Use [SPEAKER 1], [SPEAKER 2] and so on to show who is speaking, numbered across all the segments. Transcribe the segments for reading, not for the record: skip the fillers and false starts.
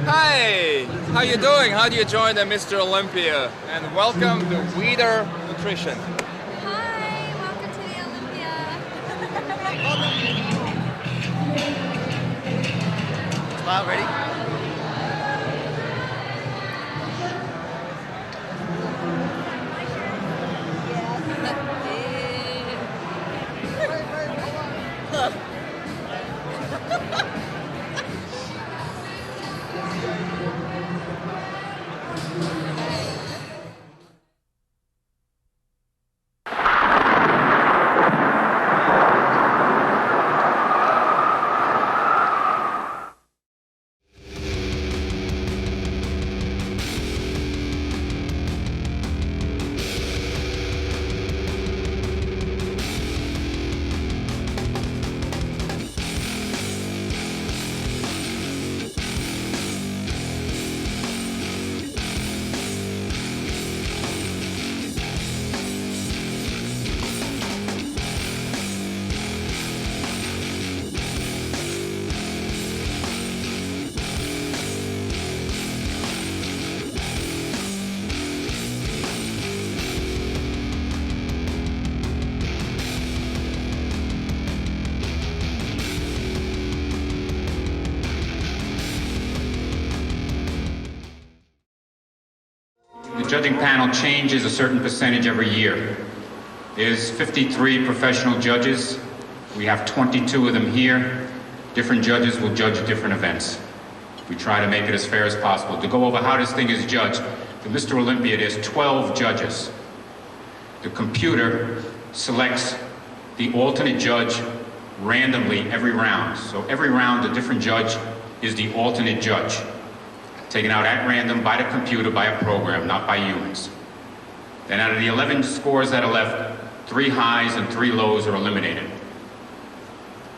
[SPEAKER 1] Hi, how you doing? How do you join the Mr. Olympia? And welcome to Weeder Nutrition.
[SPEAKER 2] Hi, welcome to the Olympia.
[SPEAKER 3] Smile, ready?
[SPEAKER 4] The judging panel changes a certain percentage every year. There's 53 professional judges. We have 22 of them here. Different judges will judge different events. We try to make it as fair as possible. To go over how this thing is judged, for Mr. Olympia, there's 12 judges. The computer selects the alternate judge randomly every round. So every round, a different judge is the alternate judge, taken out at random by the computer, by a program, not by humans. Then out of the 11 scores that are left, 3 highs and 3 lows are eliminated.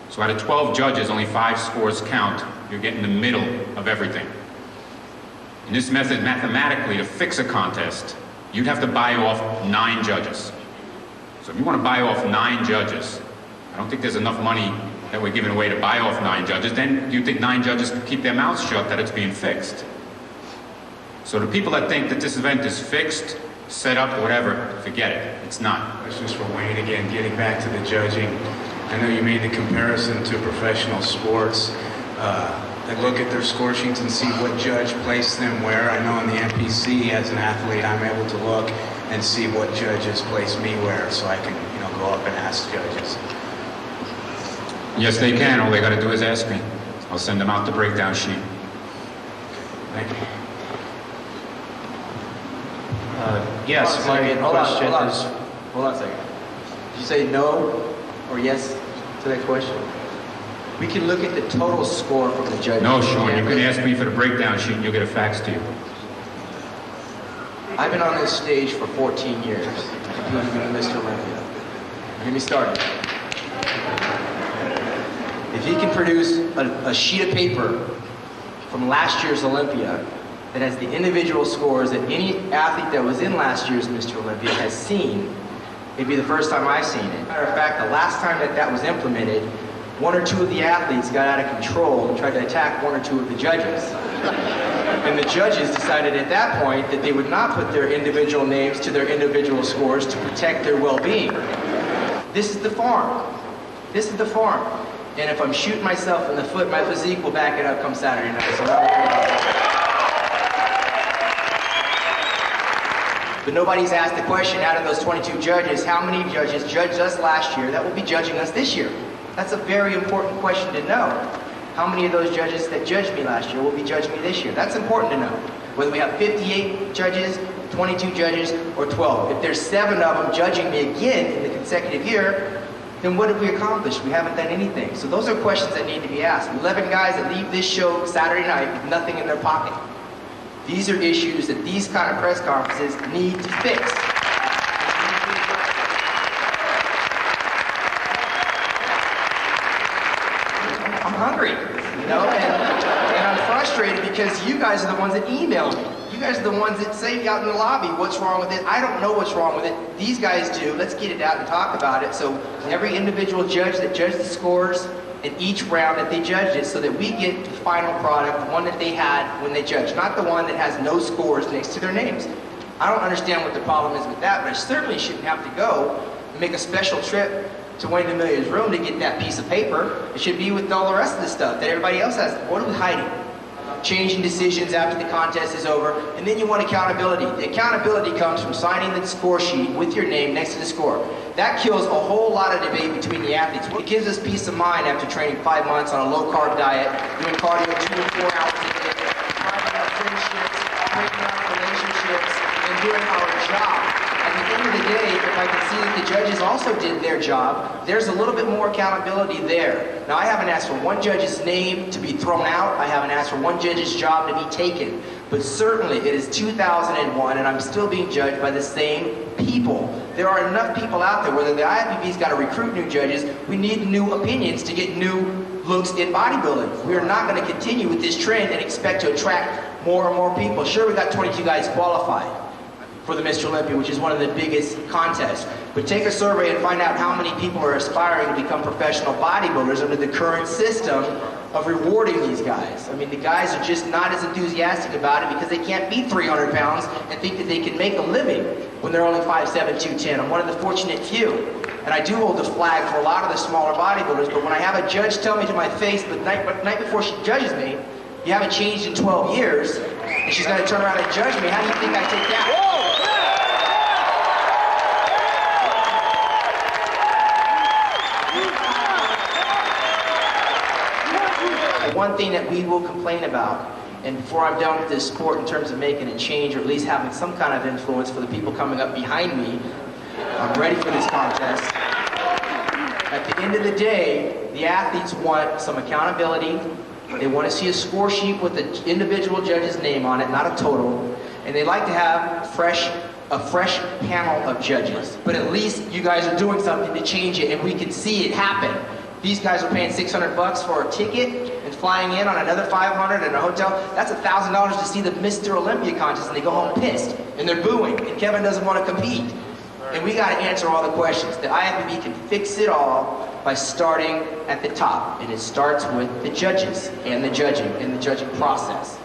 [SPEAKER 4] So out of 12 judges, only 5 scores count. You're getting the middle of everything. In this method, mathematically, to fix a contest, you'd have to buy off 9 judges. So if you want to buy off 9 judges, I don't think there's enough money that we're giving away to buy off 9 judges. Then you think 9 judges can keep their mouths shut that it's being fixed. So the people that think that this event is fixed, set up, whatever, forget it. It's not.
[SPEAKER 5] Questions for Wayne again, getting back to the judging. I know you made the comparison to professional sports. They look at their score sheets and see what judge placed them where. I know in the NPC, as an athlete, I'm able to look and see what judges placed me where, so I can, go up and ask judges.
[SPEAKER 4] Yes, they can. All they got to do is ask me. I'll send them out the breakdown sheet.
[SPEAKER 5] Thank you.
[SPEAKER 3] Yes, my question is...
[SPEAKER 6] Hold on a second. Did you say no or yes to that question? We can look at the total score from the judges.
[SPEAKER 4] No, Shawn, you can ask me for the breakdown sheet and you'll get a fax to you.
[SPEAKER 6] I've been on this stage for 14 years, doing Mr. Olympia. Get me started. If he can produce a sheet of paper from last year's Olympia that has the individual scores that any athlete that was in last year's Mr. Olympia has seen, it'd be the first time I've seen it. Matter of fact, the last time that was implemented, 1 or 2 of the athletes got out of control and tried to attack 1 or 2 of the judges. And the judges decided at that point that they would not put their individual names to their individual scores to protect their well-being. This is the farm. This is the farm. And if I'm shooting myself in the foot, my physique will back it up come Saturday night. So don't worry about it. But nobody's asked the question, out of those 22 judges, how many judges judged us last year that will be judging us this year? That's a very important question to know. How many of those judges that judged me last year will be judging me this year? That's important to know. Whether we have 58 judges, 22 judges, or 12. If there's 7 of them judging me again in the consecutive year, then what have we accomplished? We haven't done anything. So those are questions that need to be asked. 11 guys that leave this show Saturday night with nothing in their pocket. These are issues that these kind of press conferences need to fix. I'm hungry, and I'm frustrated because you guys are the ones that email me. You guys are the ones that say out in the lobby, what's wrong with it? I don't know what's wrong with it. These guys do. Let's get it out and talk about it. So every individual judge that judged the scores in each round that they judged it, so that we get the final product, the one that they had when they judged, not the one that has no scores next to their names. I don't understand what the problem is with that, but I certainly shouldn't have to go and make a special trip to Wayne DeMilia's room to get that piece of paper. It should be with all the rest of the stuff that everybody else has. What are we hiding? Changing decisions after the contest is over, and then you want accountability. The accountability comes from signing the score sheet with your name next to the score. That kills a whole lot of debate between the athletes. It gives us peace of mind after training 5 months on a low-carb diet, doing cardio 2 to 4 hours a day, finding out friendships, breaking out relationships, and doing our job. At the end of the day, if I can see that the judges also did their job, there's a little bit more accountability there. Now, I haven't asked for one judge's name to be thrown out. I haven't asked for one judge's job to be taken. But certainly, it is 2001, and I'm still being judged by the same people. There are enough people out there, whether the IFBB's got to recruit new judges, we need new opinions to get new looks in bodybuilding. We are not going to continue with this trend and expect to attract more and more people. Sure, we got 22 guys qualified for the Mr. Olympia, which is one of the biggest contests. But take a survey and find out how many people are aspiring to become professional bodybuilders under the current system of rewarding these guys. I mean, the guys are just not as enthusiastic about it because they can't be 300 pounds and think that they can make a living when they're only 5'7", 210. I'm one of the fortunate few. And I do hold the flag for a lot of the smaller bodybuilders, but when I have a judge tell me to my face the night before she judges me, you haven't changed in 12 years, and she's going to turn around and judge me, how do you think I take that? One thing that we will complain about, and before I'm done with this sport in terms of making a change or at least having some kind of influence for the people coming up behind me, I'm ready for this contest. At the end of the day, the athletes want some accountability. They want to see a score sheet with the individual judge's name on it, not a total. And they like to have a fresh panel of judges. But at least you guys are doing something to change it, and we can see it happen. These guys are paying $600 for a ticket and flying in on another $500 in a hotel. That's $1,000 to see the Mr. Olympia contest, and they go home pissed, and they're booing, and Kevin doesn't want to compete. And we got to answer all the questions. The IFBB can fix it all by starting at the top, and it starts with the judges and the judging process.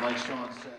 [SPEAKER 6] Like Shawn said.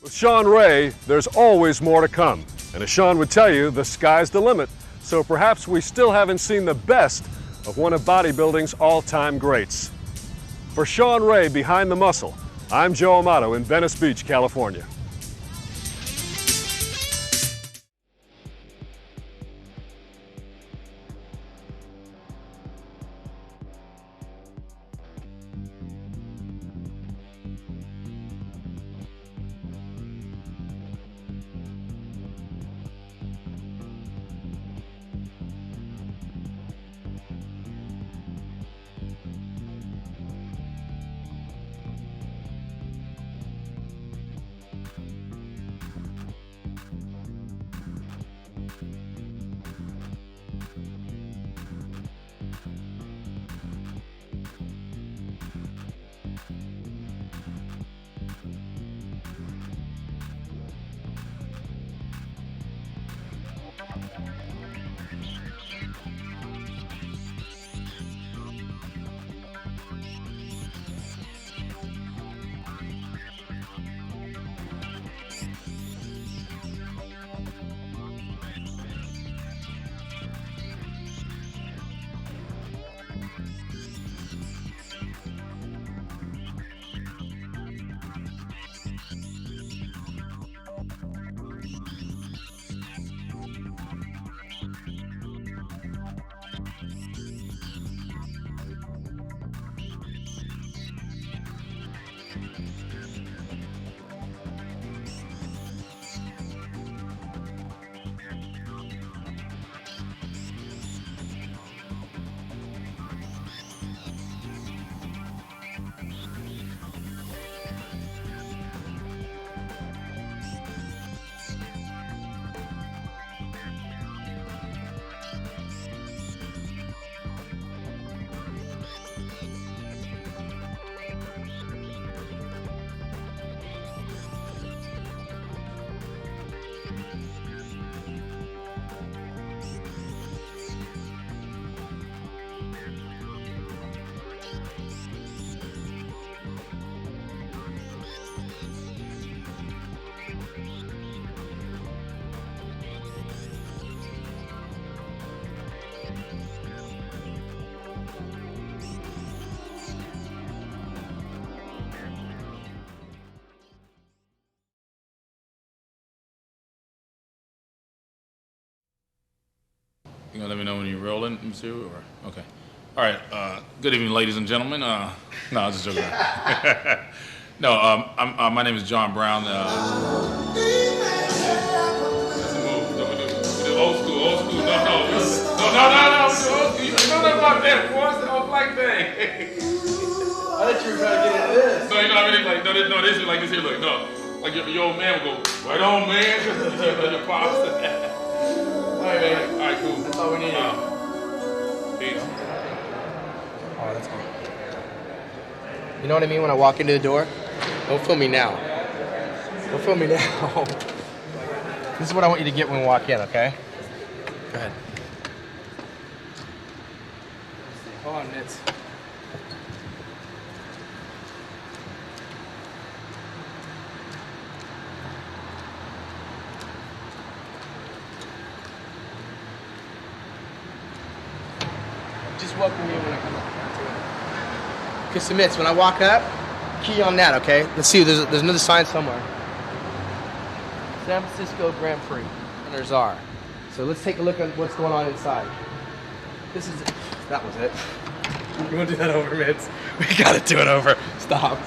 [SPEAKER 7] With Shawn Ray, there's always more to come. And as Shawn would tell you, the sky's the limit. So perhaps we still haven't seen the best of one of bodybuilding's all-time greats. For Shawn Ray behind the muscle, I'm Joe Amato in Venice Beach, California.
[SPEAKER 8] You gonna let me know when you're rolling, Mr. Or okay. All right. Good evening, ladies and gentlemen. No, I was just joking. No, my name is John Brown. That's a move. No, we do old school. No. We do old school. You know nothing about that. What's the old black thing?
[SPEAKER 6] I thought you were trying to get into this.
[SPEAKER 8] No, you know what I mean? Like, no, this is like this here. Look, no. Like your old man would go, right on, man. Your pops. All right, man. All right, cool.
[SPEAKER 6] That's all we need.
[SPEAKER 8] Peace.
[SPEAKER 6] Oh, that's cool. You know what I mean when I walk into the door? Don't film me now. Don't film me now. This is what I want you to get when we walk in, okay? Go ahead. Hold on, Mitz. Just welcome me when I come up. Okay, so Mitz, when I walk up, key on that, okay? Let's see, there's another sign somewhere. San Francisco Grand Prix, and there's R. So let's take a look at what's going on inside. This is, that was it. You wanna do that over, Mitz? We gotta do it over. Stop.